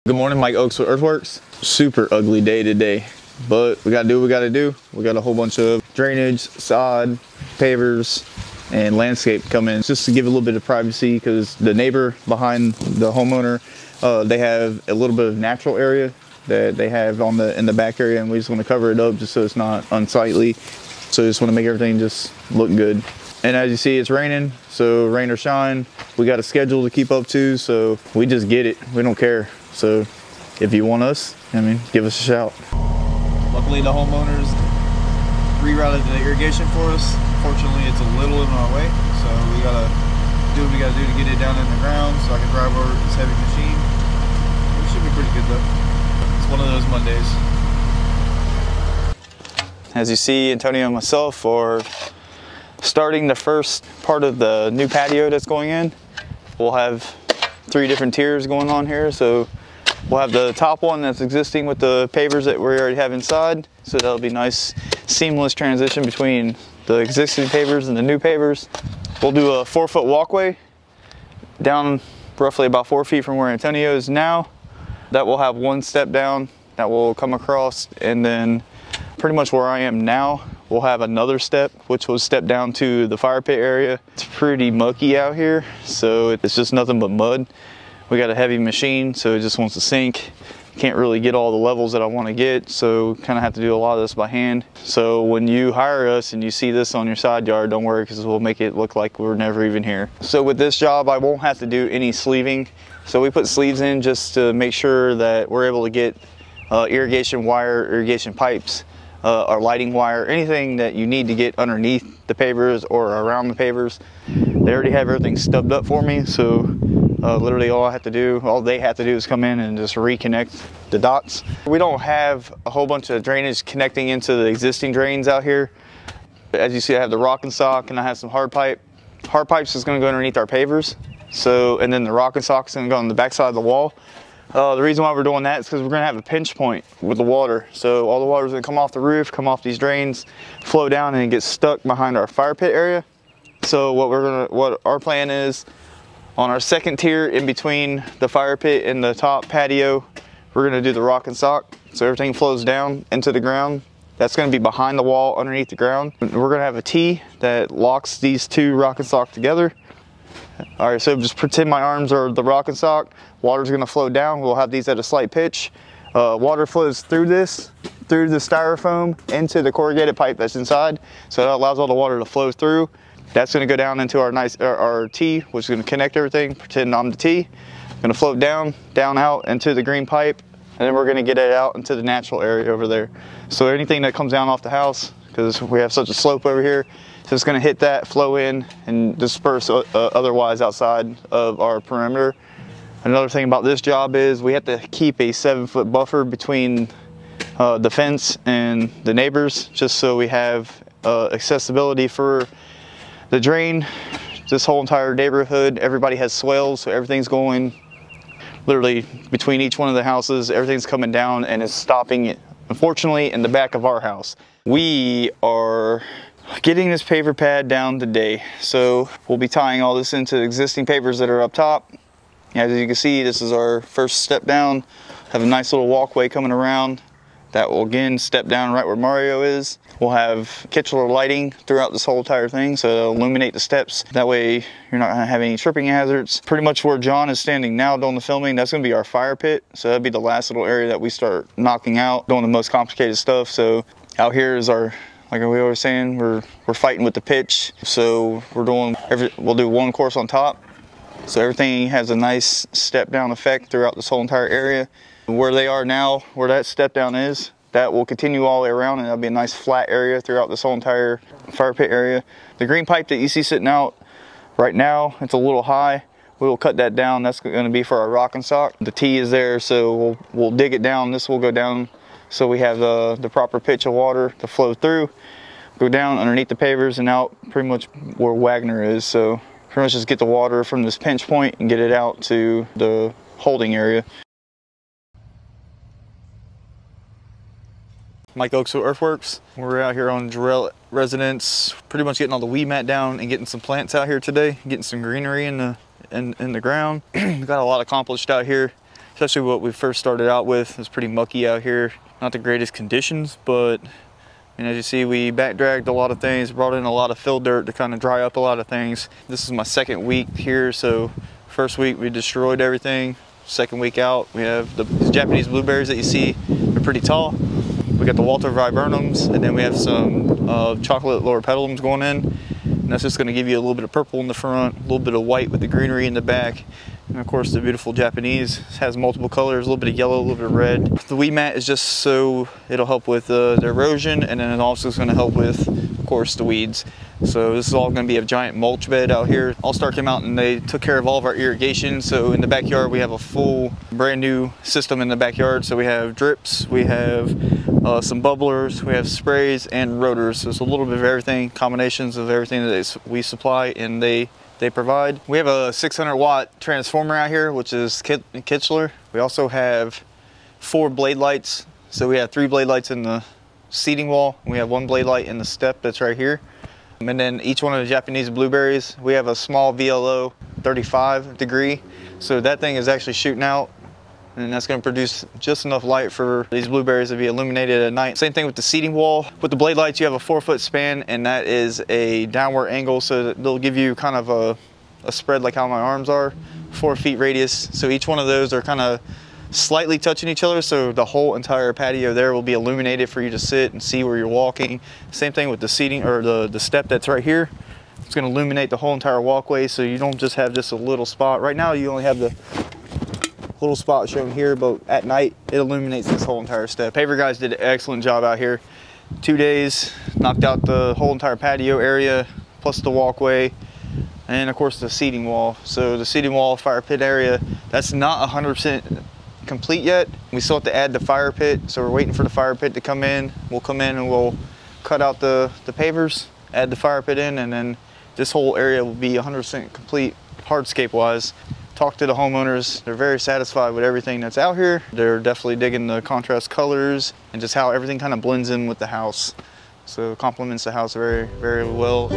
Good morning, Mike Oaks with Earthworks. Super ugly day today, but we gotta do what we gotta do. We got a whole bunch of drainage, sod, pavers, and landscape coming just to give a little bit of privacy, because the neighbor behind the homeowner, they have a little bit of natural area that they have in the back area, and we just want to cover it up just so it's not unsightly. So just want to make everything just look good. And as you see, it's raining, so rain or shine, we got a schedule to keep up to, so we just get it. We don't care. So if you want us, give us a shout. Luckily, the homeowners rerouted the irrigation for us. Fortunately, it's a little in our way, so we gotta do what we gotta do to get it down in the ground so I can drive over this heavy machine. It should be pretty good though. It's one of those Mondays. As you see, Antonio and myself are starting the first part of the new patio that's going in. We'll have 3 different tiers going on here. So we'll have the top one that's existing with the pavers that we already have inside. So that'll be nice, seamless transition between the existing pavers and the new pavers. We'll do a 4-foot walkway down roughly about 4 feet from where Antonio is now. That will have 1 step down that will come across, and then pretty much where I am now, we'll have another step, which will step down to the fire pit area. It's pretty mucky out here, so it's just nothing but mud. We got a heavy machine, so it just wants to sink. Can't really get all the levels that I want to get, so kind of have to do a lot of this by hand. So when you hire us and you see this on your side yard, don't worry, because we'll make it look like we're never even here. So with this job, I won't have to do any sleeving. So we put sleeves in just to make sure that we're able to get irrigation wire, irrigation pipes, our lighting wire, anything that you need to get underneath the pavers or around the pavers. They already have everything stubbed up for me, so literally all they have to do is come in and just reconnect the dots. We don't have a whole bunch of drainage connecting into the existing drains out here. As you see, I have the rock and sock, and I have some hard pipe. Hard pipe's just gonna go underneath our pavers. And then the rock and sock's gonna go on the back side of the wall. The reason why we're doing that is because we're gonna have a pinch point with the water. So all the water's gonna come off the roof, come off these drains, flow down, and get stuck behind our fire pit area. So what our plan is, on our second tier in between the fire pit and the top patio, we're gonna do the rock and sock. So everything flows down into the ground. That's gonna be behind the wall, underneath the ground. We're gonna have a T that locks these 2 rock and sock together. All right, so just pretend my arms are the rock and sock. Water's gonna flow down. We'll have these at a slight pitch. Water flows through the styrofoam into the corrugated pipe that's inside. So that allows all the water to flow through. That's gonna go down into our T, which is gonna connect everything. Pretend I'm the T. Gonna float down out into the green pipe, and then we're gonna get it out into the natural area over there. So anything that comes down off the house, because we have such a slope over here, so it's gonna hit that, flow in, and disperse otherwise outside of our perimeter. Another thing about this job is we have to keep a 7-foot buffer between the fence and the neighbors, just so we have accessibility for the drain. This whole entire neighborhood, everybody has swales, so everything's going literally between each one of the houses. Everything's coming down and it's stopping, unfortunately, in the back of our house. We are getting this paver pad down today, so we'll be tying all this into existing pavers that are up top. As you can see, this is our first step down. Have a nice little walkway coming around that will again step down right where Mario is. We'll have Kitchener lighting throughout this whole entire thing, so it'll illuminate the steps. That way you're not gonna have any tripping hazards. Pretty much where John is standing now doing the filming, that's gonna be our fire pit. So that'll be the last little area that we start knocking out, doing the most complicated stuff. So out here is our, like we were saying, we're fighting with the pitch. So we'll do 1 course on top. So everything has a nice step down effect throughout this whole entire area. Where they are now, where that step down is, that will continue all the way around, and that'll be a nice flat area throughout this whole entire fire pit area. The green pipe that you see sitting out right now, it's a little high. We will cut that down. That's going to be for our rock and sock. The T is there, so we'll dig it down. This will go down so we have the proper pitch of water to flow through, go down underneath the pavers and out pretty much where Wagner is. So pretty much just get the water from this pinch point and get it out to the holding area. Mike Oaks with Earthworks. We're out here on Jarrell residence, pretty much getting all the weed mat down and getting some plants out here today, getting some greenery in the ground. Got a lot accomplished out here. especially what we first started out with. It's pretty mucky out here. Not the greatest conditions, but as you see, we back dragged a lot of things, brought in a lot of fill dirt to kind of dry up a lot of things. This is my second week here, so first week we destroyed everything. Second week out, we have these Japanese blueberries that you see. They're pretty tall. We got the Walter viburnums, and then we have some chocolate lower petalums going in. And that's just going to give you a little bit of purple in the front, a little bit of white with the greenery in the back. And of course the beautiful Japanese has multiple colors, a little bit of yellow, a little bit of red. The weed mat is just so it'll help with the erosion, and then it also is going to help with, of course, the weeds. So this is all going to be a giant mulch bed out here. All-Star came out and they took care of all of our irrigation. So in the backyard we have a full brand new system in the backyard. So we have drips, we have some bubblers, we have sprays and rotors. So it's a little bit of everything, combinations of everything that we supply and they provide. We have a 600-watt transformer out here, which is Kichler. We also have 4 blade lights. So we have 3 blade lights in the seating wall. We have 1 blade light in the step that's right here. And then each one of the Japanese blueberries, we have a small VLO 35 degree. So that thing is actually shooting out, and that's going to produce just enough light for these blueberries to be illuminated at night. Same thing with the seating wall. With the blade lights, you have a 4-foot span, and that is a downward angle, so that they'll give you kind of a spread like how my arms are, 4 feet radius. So each one of those are kind of slightly touching each other, so the whole entire patio there will be illuminated for you to sit and see where you're walking. Same thing with the seating, or the step that's right here. It's going to illuminate the whole entire walkway, so you don't just have just a little spot. Right now you only have the little spot shown here, but at night it illuminates this whole entire step. Paver guys did an excellent job out here. 2 days, knocked out the whole entire patio area, plus the walkway, and of course the seating wall. So the seating wall, fire pit area, that's not 100% complete yet. We still have to add the fire pit, so we're waiting for the fire pit to come in. We'll come in and we'll cut out the pavers, add the fire pit in, and then this whole area will be 100% complete hardscape wise. Talk to the homeowners, they're very satisfied with everything that's out here. They're definitely digging the contrast colors and just how everything kind of blends in with the house. So it complements the house very, very well.